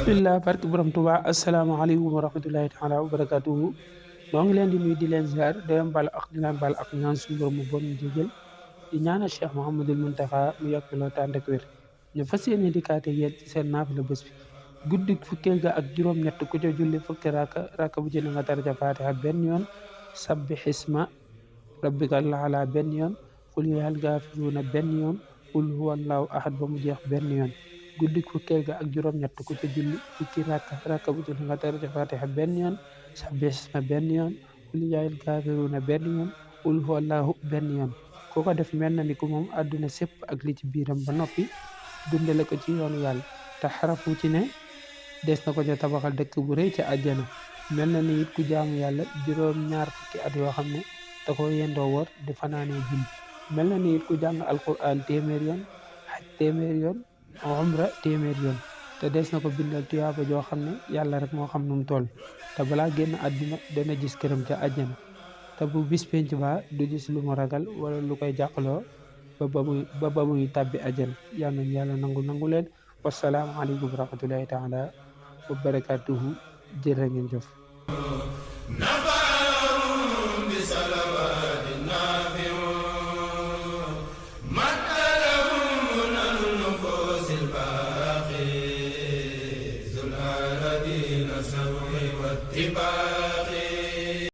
bismillah barke borom Tuubaa asalaamaaleykum wa rahmatullahi taala wa barakatuhu noo ngi leen di nuyu di leen ziar di leen bal ak di leen bal ak ñaan suñu borom mu bon ñu jégal di ñaanal Cheikh Mouhamadul Muntaxa mu yàgg loo tànd ak wér ñu fas yéene di kaate yéen ci seen naafila bés bi guddi fukkeel ga ak juróom-ñett ku ca julli fukki raka bu ci ne nga daraja fatiha benn yoon sabbi xisma rabbikal ala benn yoon xul yaal gaafiruuna benn yoon xul huwallaahu ahad ba mu jeex benn yoon guddi fukkeel ga ak juróom-ñett ku ca julli fukki raka bu ci ne nga daraja fatiha benn yoon sabbi xisma benn yoon xul yaal gaafiruuna benn yoon xul huwallaahu benn yoon koo ko def mel na ni ku moom àdduna sépp ak li ci biiram ba noppi dundale ko ci yoonu yàlla te xarafu ci ne des na ko ca tabaxal dëkk bu rëy ca àjjana mel na ni it ku jaamu yàlla juróom-ñaar fukki at yoo xam ne da ko yendoo woor di fanaanee julli mel na ni it ku jàng alquran téeméer yoon xaj téeméer yoon umra téeméer yoon te des na ko bindal tuyaaba joo xam ne yàlla rek moo xam nu mu toll te balaa génn àdduna dana gis këram ca àjjana te bu bis penc ba du gis lu mu ragal wala lu koy jàqaloo ba muy tàbbi àjjana yal nañu yàlla nangu leen wasalaamaaleykum wa rahmatullahi taala wa barakatuhu jërë ngeen jëf